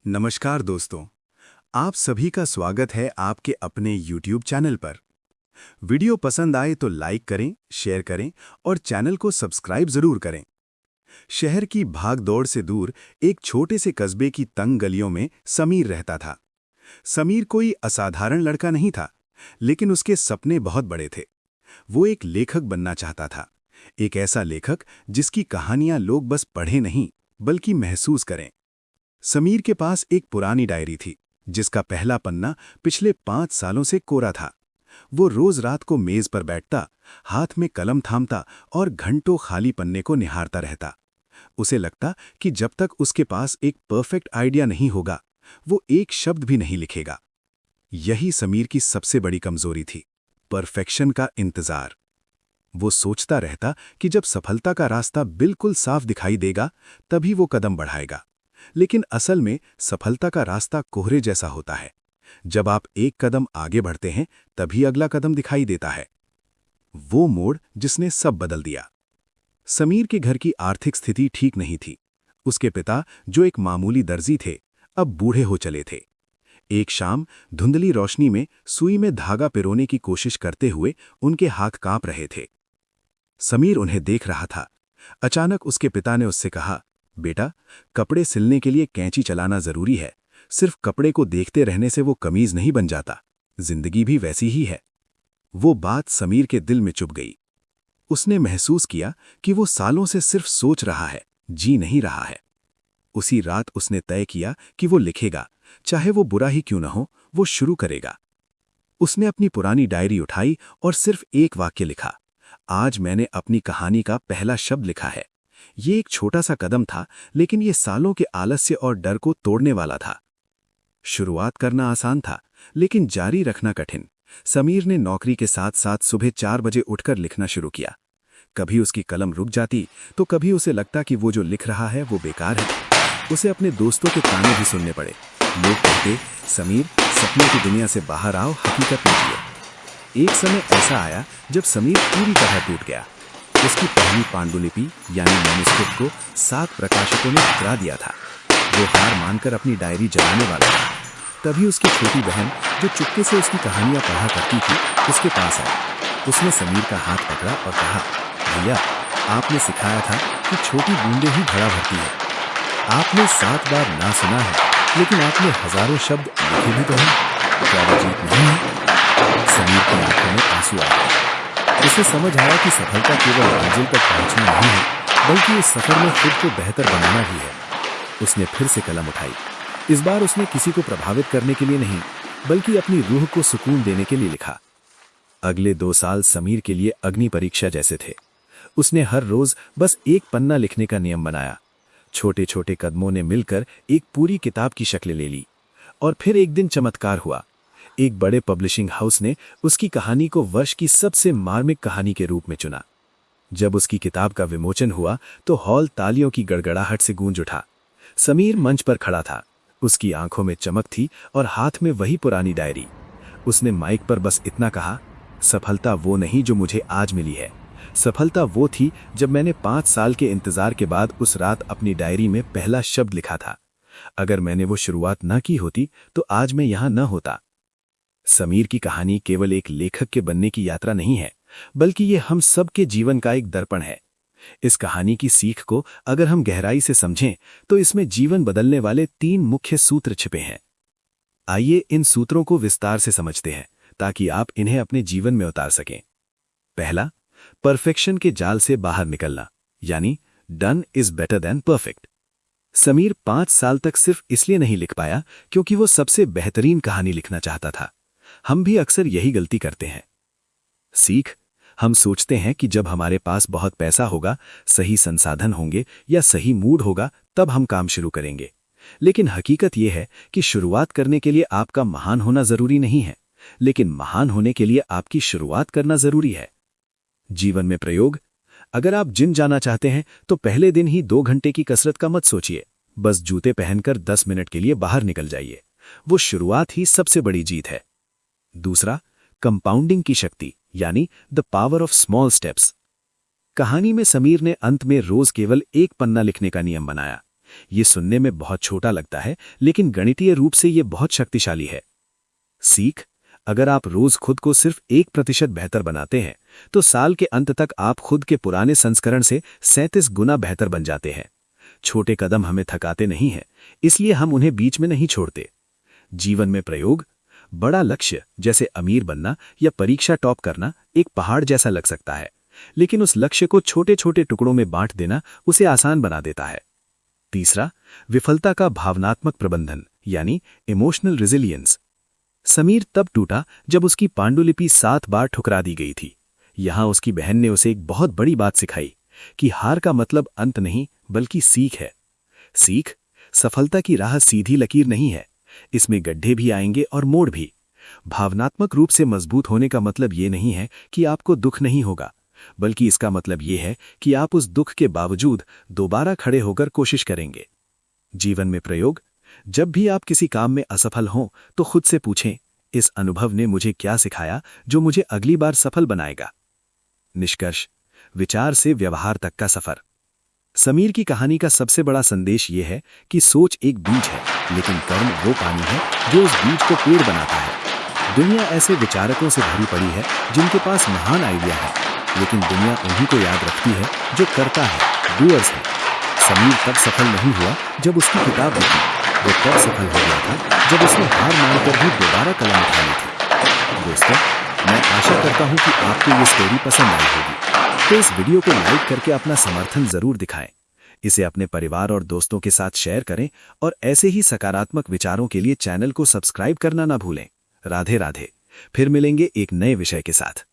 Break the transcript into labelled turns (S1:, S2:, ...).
S1: नमस्कार दोस्तों, आप सभी का स्वागत है आपके अपने YouTube चैनल पर। वीडियो पसंद आए तो लाइक करें, शेयर करें और चैनल को सब्सक्राइब जरूर करें। शहर की भाग-दौड़ से दूर एक छोटे से कस्बे की तंग गलियों में समीर रहता था। समीर कोई असाधारण लड़का नहीं था, लेकिन उसके सपने बहुत बड़े थे। वो एक लेखक बनना चाहता था, एक ऐसा लेखक जिसकी कहानियां लोग बस पढ़ें नहीं, बल्कि महसूस करें। समीर के पास एक पुरानी डायरी थी, जिसका पहला पन्ना पिछले 5 सालों से कोरा था। वो रोज रात को मेज पर बैठता, हाथ में कलम थामता और घंटों खाली पन्ने को निहारता रहता। उसे लगता कि जब तक उसके पास एक परफेक्ट आइडिया नहीं होगा, वो एक शब्द भी नहीं लिखेगा। यही समीर की सबसे बड़ी कमजोरी थी, परफेक्शन का इंतजार। वो सोचता रहता कि जब सफलता का रास्ता बिल्कुल साफ दिखाई देगा, तभी वो कदम बढ़ाएगा। लेकिन असल में सफलता का रास्ता कोहरे जैसा होता है। जब आप एक कदम आगे बढ़ते हैं, तभी अगला कदम दिखाई देता है। वो मोड़ जिसने सब बदल दिया। समीर के घर की आर्थिक स्थिति ठीक नहीं थी। उसके पिता, जो एक मामूली दर्जी थे, अब बूढ़े हो चले थे। एक शाम धुंधली रोशनी में सुई में धागा पिरोने की कोशिश करते हुए उनके हाथ कांप रहे थे। समीर उन्हें देख रहा था। अचानक उसके पिता ने उससे कहा, बेटा, कपड़े सिलने के लिए कैंची चलाना जरूरी है। सिर्फ कपड़े को देखते रहने से वो कमीज नहीं बन जाता। जिंदगी भी वैसी ही है। वो बात समीर के दिल में चुभ गई। उसने महसूस किया कि वो सालों से सिर्फ सोच रहा है, जी नहीं रहा है। उसी रात उसने तय किया कि वो लिखेगा, चाहे वो बुरा ही क्यों न हो, वो शुरू करेगा। उसने अपनी पुरानी डायरी उठाई और सिर्फ एक वाक्य लिखा, आज मैंने अपनी कहानी का पहला शब्द लिखा है। ये एक छोटा सा कदम था, लेकिन ये सालों के आलस्य और डर को तोड़ने वाला था। शुरुआत करना आसान था, लेकिन जारी रखना कठिन। समीर ने नौकरी के साथ साथ सुबह 4 बजे उठकर लिखना शुरू किया। कभी उसकी कलम रुक जाती, तो कभी उसे लगता कि वो जो लिख रहा है वो बेकार है। उसे अपने दोस्तों के ताने भी सुनने पड़े। लोग कहते, समीर, सपने की दुनिया से बाहर आओ, हकीकत में जियो। एक समय ऐसा आया जब समीर पूरी तरह टूट गया। उसकी पहली पांडुलिपि यानी मैन्युस्क्रिप्ट को 7 प्रकाशकों ने ठुकरा दिया था। वो हार मानकर अपनी डायरी जलाने वाला था। तभी उसकी छोटी बहन, जो चुपके से उसकी कहानियां पढ़ा करती थी, उसके पास आई। उसने समीर का हाथ पकड़ा और कहा, भैया, आपने सिखाया था कि छोटी बूंदें ही घड़ा भरती है। आपने 7 बार ना सुना है, लेकिन आपने हजारों शब्द लिखे भी तो हैं। क्या वो जीत नहीं है? समीर की आंखों में आंसू आ गए। उसे समझ आया कि सफलता केवल मंजिल तक पहुंचना नहीं है, बल्कि इस सफर में खुद को बेहतर बनाना भी है। उसने फिर से कलम उठाई। इस बार उसने किसी को प्रभावित करने के लिए नहीं, बल्कि अपनी रूह को सुकून देने के लिए लिखा। अगले 2 साल समीर के लिए अग्नि परीक्षा जैसे थे। उसने हर रोज बस एक पन्ना लिखने का नियम बनाया। छोटे छोटे कदमों ने मिलकर एक पूरी किताब की शक्ल ले ली। और फिर एक दिन चमत्कार हुआ। एक बड़े पब्लिशिंग हाउस ने उसकी कहानी को वर्ष की सबसे मार्मिक कहानी के रूप में चुना। जब उसकी किताब का विमोचन हुआ, तो हॉल तालियों की गड़गड़ाहट से गूंज उठा। समीर मंच पर खड़ा था। उसकी आंखों में चमक थी और हाथ में वही पुरानी डायरी। उसने माइक पर बस इतना कहा, सफलता वो नहीं जो मुझे आज मिली है। सफलता वो थी जब मैंने 5 साल के इंतजार के बाद उस रात अपनी डायरी में पहला शब्द लिखा था। अगर मैंने वो शुरुआत न की होती, तो आज मैं यहां न होता। समीर की कहानी केवल एक लेखक के बनने की यात्रा नहीं है, बल्कि ये हम सब के जीवन का एक दर्पण है। इस कहानी की सीख को अगर हम गहराई से समझें, तो इसमें जीवन बदलने वाले 3 मुख्य सूत्र छिपे हैं। आइए इन सूत्रों को विस्तार से समझते हैं, ताकि आप इन्हें अपने जीवन में उतार सकें। पहला, परफेक्शन के जाल से बाहर निकलना, यानी done is better than perfect. Sameer 5 साल तक सिर्फ इसलिए नहीं लिख पाया क्योंकि वो सबसे बेहतरीन कहानी लिखना चाहता था। हम भी अक्सर यही गलती करते हैं। सीख, हम सोचते हैं कि जब हमारे पास बहुत पैसा होगा, सही संसाधन होंगे या सही मूड होगा, तब हम काम शुरू करेंगे। लेकिन हकीकत यह है कि शुरुआत करने के लिए आपका महान होना जरूरी नहीं है, लेकिन महान होने के लिए आपकी शुरुआत करना जरूरी है। जीवन में प्रयोग, अगर आप जिम जाना चाहते हैं, तो पहले दिन ही 2 घंटे की कसरत का मत सोचिए। बस जूते पहनकर 10 मिनट के लिए बाहर निकल जाइए। वो शुरुआत ही सबसे बड़ी जीत है। दूसरा, कंपाउंडिंग की शक्ति, यानी the power of small steps. कहानी में समीर ने अंत में रोज केवल एक पन्ना लिखने का नियम बनाया।
S2: ये सुनने में बहुत छोटा लगता है, लेकिन गणितीय रूप से ये बहुत शक्तिशाली है। सीख: अगर आप रोज खुद को सिर्फ 1% बेहतर बनाते हैं, तो साल के अंत तक आप खुद के पुराने संस्करण से 37 गुना बेहतर बन जाते हैं। छोटे कदम हमें थकाते नहीं हैं, इसलिए हम उन्हें बीच में नहीं छोड़ते। जीवन में प्रयोग: बड़ा लक्ष्य जैसे अमीर बनना या परीक्षा टॉप करना एक पहाड़ जैसा लग सकता है, लेकिन उस लक्ष्य को छोटे छोटे टुकड़ों में बांट देना उसे आसान बना देता है। तीसरा, विफलता का भावनात्मक प्रबंधन यानी इमोशनल रेजिलियंस। समीर तब टूटा जब उसकी पांडुलिपि 7 बार ठुकरा दी गई थी। यहां उसकी बहन ने उसे एक बहुत बड़ी बात सिखाई कि हार का मतलब अंत नहीं बल्कि सीख है। सीख: सफलता की राह सीधी लकीर नहीं है, इसमें गड्ढे भी आएंगे और मोड़ भी। भावनात्मक रूप से मजबूत होने का मतलब ये नहीं है कि आपको दुख नहीं होगा, बल्कि इसका मतलब ये है कि आप उस दुख के बावजूद दोबारा खड़े होकर कोशिश करेंगे। जीवन में प्रयोग: जब भी आप किसी काम में असफल हों तो खुद से पूछें, इस अनुभव ने मुझे क्या सिखाया जो मुझे अगली बार सफल बनाएगा। निष्कर्ष: विचार से व्यवहार तक का सफर। समीर की कहानी का सबसे बड़ा संदेश यह है कि सोच एक बीज है, लेकिन कर्म वो पानी है जो उस बीज को पेड़ बनाता है। दुनिया ऐसे विचारकों से भरी पड़ी है जिनके पास महान आइडिया है, लेकिन दुनिया उन्हीं को याद रखती है जो करता है, डूअर्स है। समीर तब सफल नहीं हुआ जब उसकी किताब लिखी, वो तब सफल हो गया था जब उसने हार मानकर भी दोबारा कलम उठा ली थी। दोस्तों, मैं आशा करता हूं कि आपको ये स्टोरी पसंद आई होगी, तो इस वीडियो को लाइक करके अपना समर्थन जरूर दिखाएं। इसे अपने परिवार और दोस्तों के साथ शेयर करें और ऐसे ही सकारात्मक विचारों के लिए चैनल को सब्सक्राइब करना ना भूलें। राधे राधे। फिर मिलेंगे एक नए विषय के साथ।